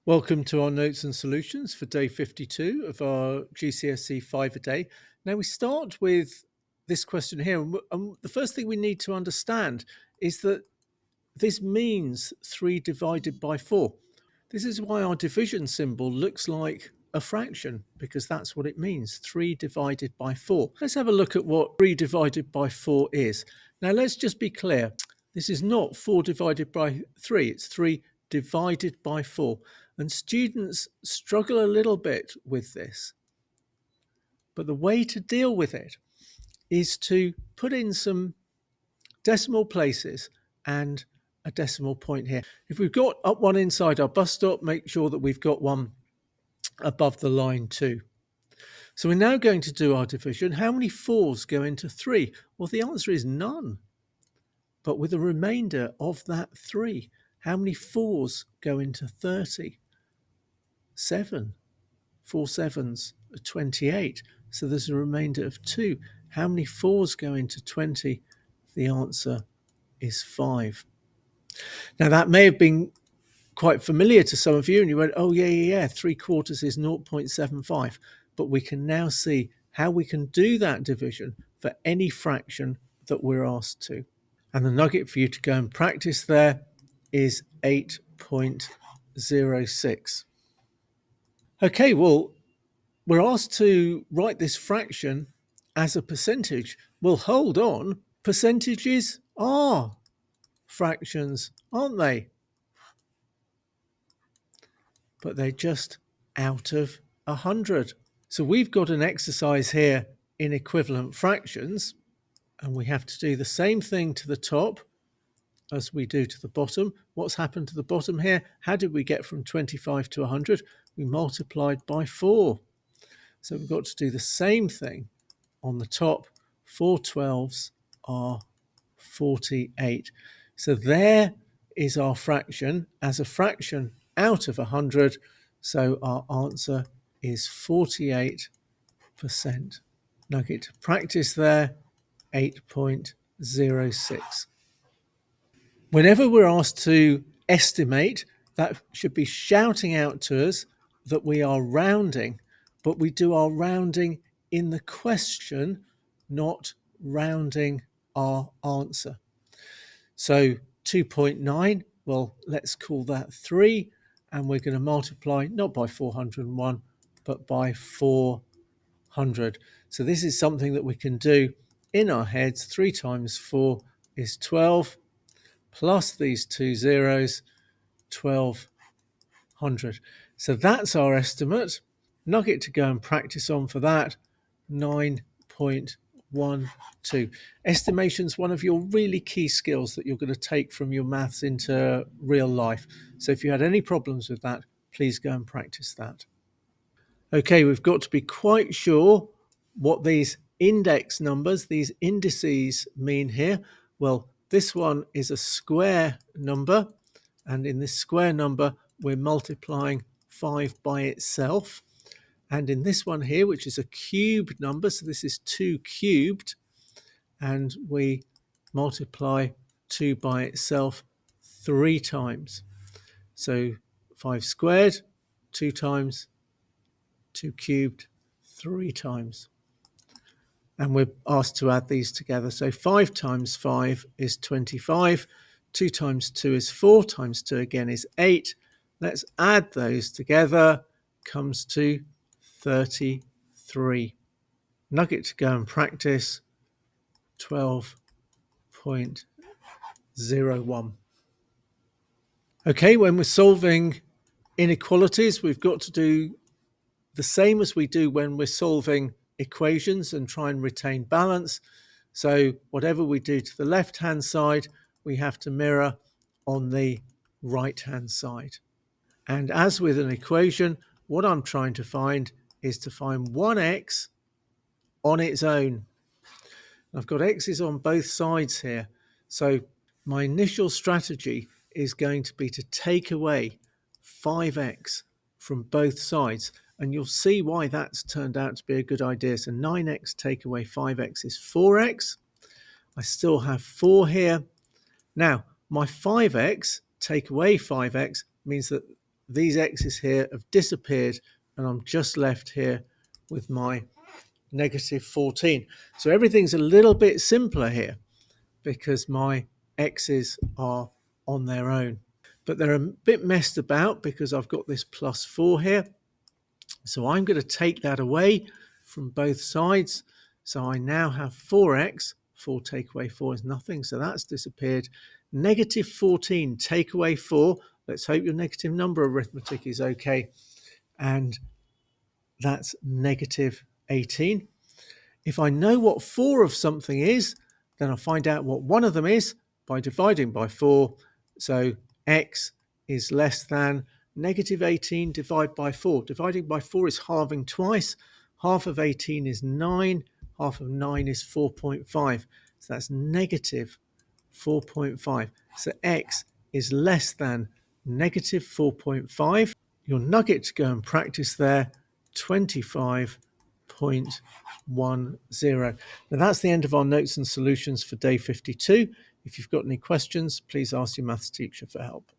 Welcome to our notes and solutions for day 52 of our GCSE 5 a day. Now we start with this question here. And the first thing we need to understand is that this means 3 divided by 4. This is why our division symbol looks like a fraction, because that's what it means, 3 divided by 4. Let's have a look at what 3 divided by 4 is. Now let's just be clear. This is not 4 divided by 3, it's 3 divided by 4. And students struggle a little bit with this. But the way to deal with it is to put in some decimal places and a decimal point here. If we've got up one inside our bus stop, make sure that we've got one above the line too. So we're now going to do our division. How many 4s go into 3? Well, the answer is none. But with a remainder of that 3, how many 4s go into 30? 7. 4 sevens are 28. So there's a remainder of 2. How many 4s go into 20? The answer is 5. Now that may have been quite familiar to some of you, and you went, oh yeah, 3/4 is 0.75. But we can now see how we can do that division for any fraction that we're asked to. And the nugget for you to go and practice there is 8.06. Okay, well, we're asked to write this fraction as a percentage. Well, hold on. Percentages are fractions, aren't they? But they're just out of 100. So we've got an exercise here in equivalent fractions, and we have to do the same thing to the top as we do to the bottom. What's happened to the bottom here? How did we get from 25 to 100? We multiplied by 4. So we've got to do the same thing on the top. 4 12s are 48. So there is our fraction as a fraction out of 100. So our answer is 48%. Nugget to practice there, 8.06. Whenever we're asked to estimate, that should be shouting out to us that we are rounding, but we do our rounding in the question, not rounding our answer. So 2.9, well, let's call that 3, and we're going to multiply not by 401, but by 400. So this is something that we can do in our heads. 3 times 4 is 12, plus these 2 zeros, 1200. So that's our estimate. Nugget to go and practice on for that, 9.12. Estimation's one of your really key skills that you're going to take from your maths into real life. So if you had any problems with that, please go and practice that. Okay, we've got to be quite sure what these index numbers, these indices mean here. Well, this one is a square number, and in this square number, we're multiplying 5 by itself. And in this one here, which is a cubed number, so this is 2 cubed, and we multiply 2 by itself 3 times. So 5 squared, 2 times, 2 cubed, 3 times. And we're asked to add these together. So 5 times 5 is 25. 2 times 2 is 4, times 2 again is 8. Let's add those together. Comes to 33. Nugget to go and practice, 12.01. Okay, when we're solving inequalities, we've got to do the same as we do when we're solving equations and try and retain balance. So whatever we do to the left-hand side, we have to mirror on the right-hand side. And as with an equation, what I'm trying to find is to find 1x on its own. I've got x's on both sides here. So my initial strategy is going to be to take away 5x from both sides. And you'll see why that's turned out to be a good idea. So 9x take away 5x is 4x. I still have 4 here. Now, my 5x take away 5x means that these x's here have disappeared, and I'm just left here with my negative 14. So everything's a little bit simpler here because my x's are on their own. But they're a bit messed about because I've got this plus 4 here. So I'm going to take that away from both sides. So I now have 4x. 4 take away 4 is nothing, so that's disappeared. Negative 14 take away 4. Let's hope your negative number arithmetic is okay. And that's negative 18. If I know what 4 of something is, then I'll find out what one of them is by dividing by 4. So x is less than negative 18 divided by 4. Dividing by 4 is halving twice. Half of 18 is 9. Half of 9 is 4.5. So that's negative 4.5. So x is less than negative 4.5. Your nugget to go and practice there, 25.10. Now that's the end of our notes and solutions for day 52. If you've got any questions, please ask your maths teacher for help.